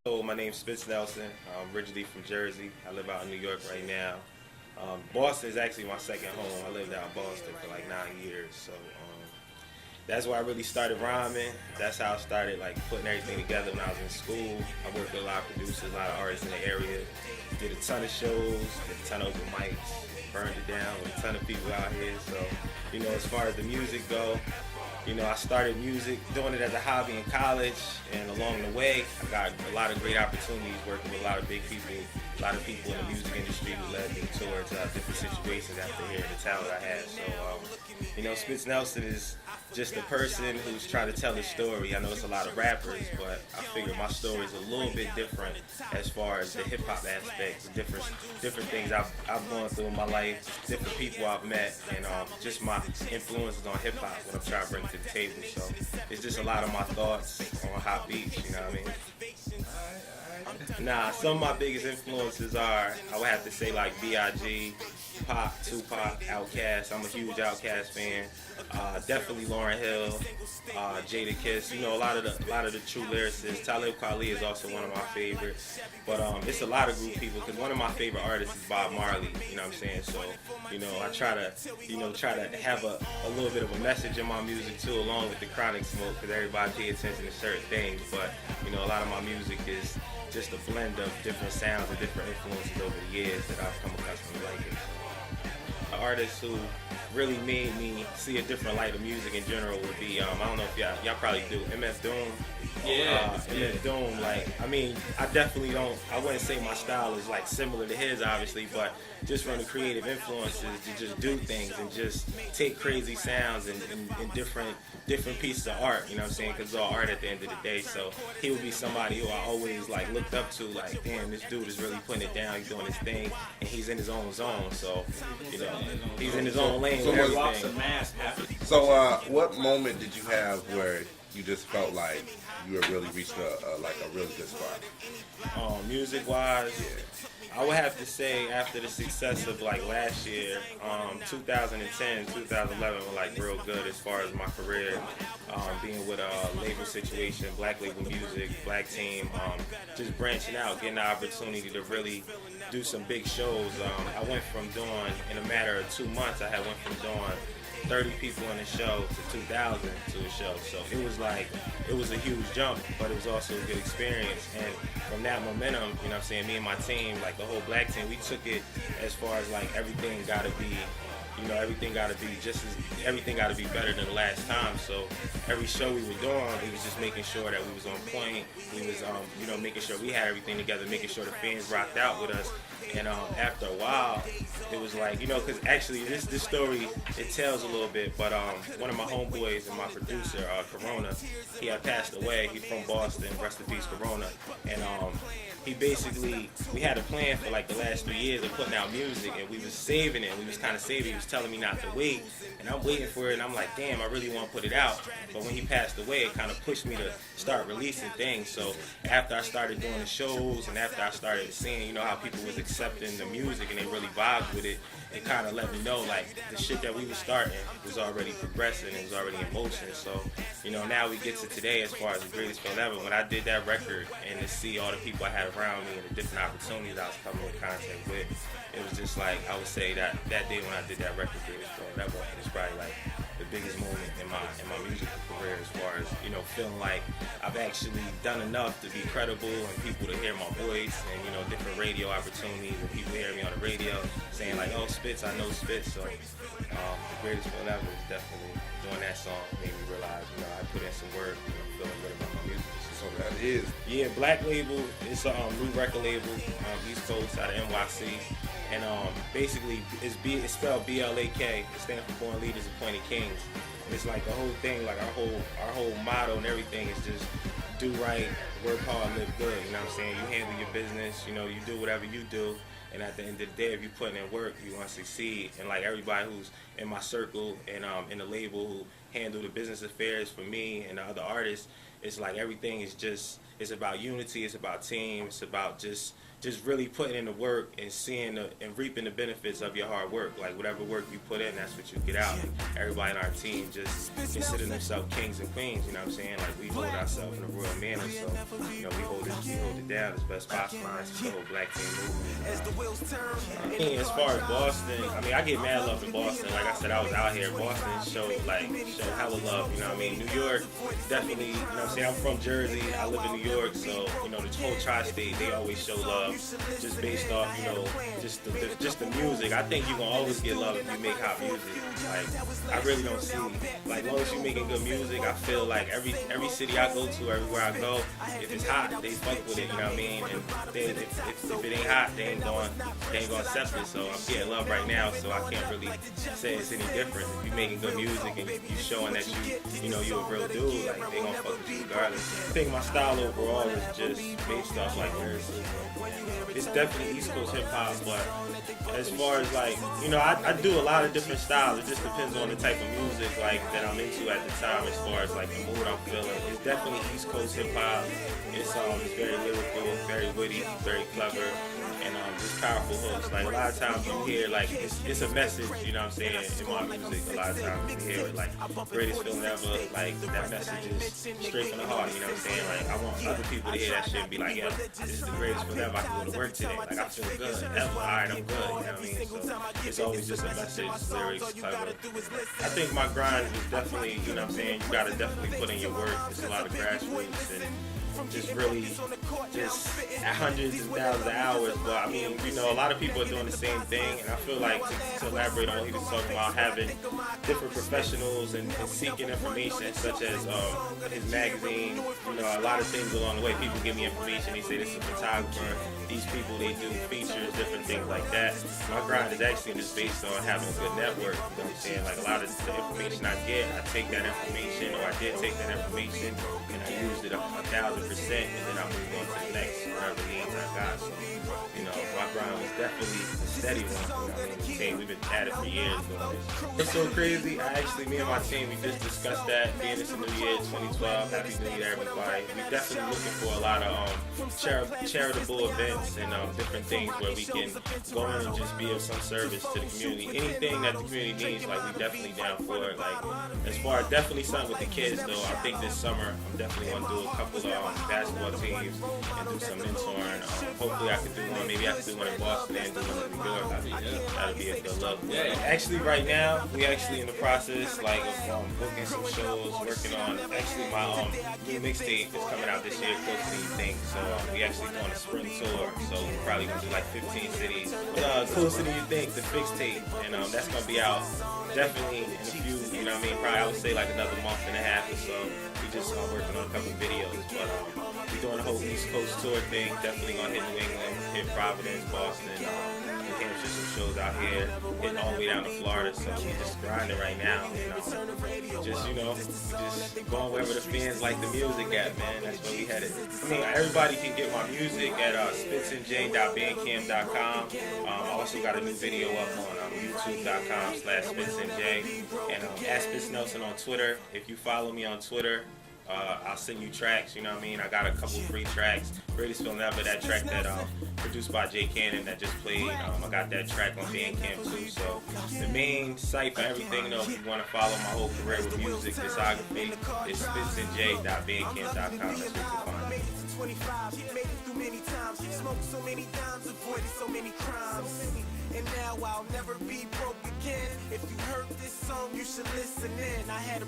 So my name's Spitz Nelson. I'm originally from Jersey. I live out in New York right now. Boston is actually my second home. I lived out in Boston for like 9 years. So that's where I really started rhyming. That's how I started like putting everything together when I was in school. I worked with a lot of producers, a lot of artists in the area. Did a ton of shows, did a ton of open mics, burned it down with a ton of people out here. So, as far as the music go, I started music, doing it as a hobby in college, and along the way, I got a lot of great opportunities working with a lot of big people, a lot of people in the music industry who led me towards different situations after hearing the talent I had. So, Spitz Nelson is just a person who's trying to tell a story. I know it's a lot of rappers, but I figure my story is a little bit different as far as the hip-hop aspect, the different things I've gone through in my life, different people I've met, and just my influences on hip-hop, what I'm trying to bring to the table. So it's just a lot of my thoughts on hot beats, you know what I mean? Nah, some of my biggest influences are, I would have to say like B.I.G., Pac, Tupac, Outkast. I'm a huge Outkast fan. Definitely Lauryn Hill, Jadakiss. A lot of the true lyricists. Talib Kweli is also one of my favorites. But it's a lot of group people because one of my favorite artists is Bob Marley. You know what I'm saying? So I try to have a little bit of a message in my music too, along with the chronic smoke, because everybody pay attention to certain things. But a lot of my music is just a blend of different sounds and different influences over the years that I've come accustomed to liking. An artist who really made me see a different light of music in general would be, I don't know if y'all probably do, MF Doom. Yeah. MF Doom, I definitely don't, I wouldn't say my style is like similar to his obviously, but just from the creative influences to just do things and just take crazy sounds and different pieces of art, you know what I'm saying, because it's all art at the end of the day. So he would be somebody who I always like looked up to, like, damn, this dude is really putting it down, he's doing his thing, and he's in his own zone, so, he's in his own lane with everything. So what moment did you have where you just felt like you had really reached a really good spot? Music-wise, I would have to say after the success of like last year, 2010, 2011 were like real good as far as my career, being with a label situation, Black Label Music, Black Team, just branching out, getting the opportunity to really do some big shows. I went from doing, in a matter of 2 months, I went from doing 30 people in a show to 2,000 to a show. So it was a huge jump, but it was also a good experience. And from that momentum, me and my team, like the whole Black Team, we took it as far as like everything got to be everything got to be better than the last time. So every show we were doing, we was just making sure that we was on point. We was, making sure we had everything together, making sure the fans rocked out with us. And after a while, it was like, because actually this story, it tells a little bit, but one of my homeboys and my producer, Corona, he had passed away. He's from Boston, rest in peace, Corona. And we had a plan for like the last 3 years of putting out music, and we was saving it. We was kind of saving it. He was telling me not to wait, and I'm waiting for it, and I'm like, damn, I really want to put it out. But when he passed away, it kind of pushed me to start releasing things. So after I started doing the shows, and after I started seeing, how people was accepting the music and they really vibed with it, it kind of let me know like the shit that we was starting was already progressing, it was already in motion. So now we get to today as far as the greatest feeling ever. When I did that record and to see all the people I had around me and the different opportunities I was coming in contact with, it was just like, I would say that day when I did that record, greatest feeling ever, it's probably like the biggest moment in my musical career as far as feeling like I've actually done enough to be credible and people to hear my voice, and different radio opportunities, and people hear me on the radio saying like, oh, Spitz, I know Spitz. So the greatest feeling ever is definitely doing that song made me realize I put in some work, feeling good about my music. So that is Black Label. It's a new record label, East Coast out of NYC. And basically, it's spelled B-L-A-K. It stands for Born Leaders, Appointed Kings. And it's like the whole thing, like our whole motto and everything is just do right, work hard, live good. You know what I'm saying? You handle your business. You do whatever you do. And at the end of the day, if you put in work, you want to succeed. And like everybody who's in my circle and in the label who handle the business affairs for me and the other artists, it's like everything is just, it's about unity, it's about team, it's about just just really putting in the work and seeing and reaping the benefits of your hard work. Like whatever work you put in, that's what you get out. And everybody in our team just consider themselves kings and queens. You know what I'm saying? Like we hold ourselves in a royal manner, so you know we hold it down as best possible. That's the whole black team movement. I mean, as far as Boston, I mean I get mad love in Boston. Like I said, I was out here. Boston showed hella love. You know what I mean? New York definitely. You know what I'm saying? I'm from Jersey. I live in New York, so you know the whole tri-state they always show love. Just based off, you know, just the music. I think you gonna always get love if you make hot music. Like I really don't see, like as long as you making good music, I feel like every city I go to, everywhere I go, if it's hot, they fuck with it. You know what I mean? And then if it ain't hot, they ain't gonna accept it. So I'm getting love right now, so I can't really say it's any different. If you making good music and you showing that you know you a real dude, like they gonna fuck with you regardless. I think my style overall is just based off like lyricism. It's definitely East Coast hip hop, but as far as like, you know, I do a lot of different styles. It just depends on the type of music like that I'm into at the time. As far as like the mood I'm feeling, it's definitely East Coast hip hop. It's very lyrical, very witty, very clever, and just powerful hooks. Like a lot of times you hear like it's a message, you know what I'm saying, in my music. A lot of times you hear it like greatest feeling ever, like that message is straight from the heart, you know what I'm saying? Like I want other people to hear that shit and be like, yeah, this is the greatest feeling ever. I can go to work today. Like I feel good. Ever. Alright, I'm good, you know what I mean? So it's always just a message, lyrics, clever. I think my grind is definitely, you know what I'm saying, you gotta definitely put in your work. It's a lot of grassroots and just really just hundreds and thousands of hours. But I mean, you know, a lot of people are doing the same thing, and I feel like to elaborate on what he was talking about, having different professionals and seeking information, such as his magazine. You know, a lot of things along the way. People give me information. They say this is a photographer. These people, they do features, different things like that. My grind is actually just based on having a good network. You know what I'm saying? Like a lot of the information I get, I take that information, or I did take that information, and I used it 1,000%, and then I move on to the next whatever needs I got. So, you know, my grind was definitely a steady one. You know what I mean? Okay, we've been at it for years doing this. It's so crazy. Me and my team, we just discussed that. Being it's a new year, 2012. Happy New Year, everybody. We definitely looking for a lot of charitable events and different things where we can go in and just be of some service to the community. Anything that the community needs, like we definitely down for it. Like as far as definitely something with the kids though, I think this summer I'm definitely gonna do a couple of basketball teams and do some mentoring. Hopefully I could do one. Maybe I could do one in Boston and do one in New York. That'd be a good look. Yeah. Actually, right now we actually in the process like of booking some shows, working on. Actually, my new mixtape is coming out this year, Closer Than You Think. So we actually doing a spring tour. So we're probably gonna do like 15 cities. Closer Than You Think, the fixtape, and that's gonna be out definitely in a few. You know what I mean? Probably I would say like another month and a half or so. We just working on a couple videos, but we're doing a whole East Coast tour thing. Definitely gonna hit New England, hit Providence, Boston, New Hampshire, some shows out here, hitting all the way down to Florida. So we just grinding right now. Just going wherever the fans like the music at, man. That's where we headed. I mean, everybody can get my music at spitsandj.bandcamp.com. I also got a new video up on youtube.com/spitsandj, and at Spitz Nelson on Twitter. If you follow me on Twitter, I'll send you tracks, you know what I mean? I got a couple free tracks. Greatest Feeling Ever, that track that produced by Jay Cannon that just played. I got that track on Bandcamp too. So the main site for everything though, if you want to follow my whole career with music, discography, is spitsandj.bandcamp.com. That's where you can find me. 25, made it through many times, smoked so many times, avoided so many crimes. And now I'll never be broke again. If you heard this song, you should listen in. I had a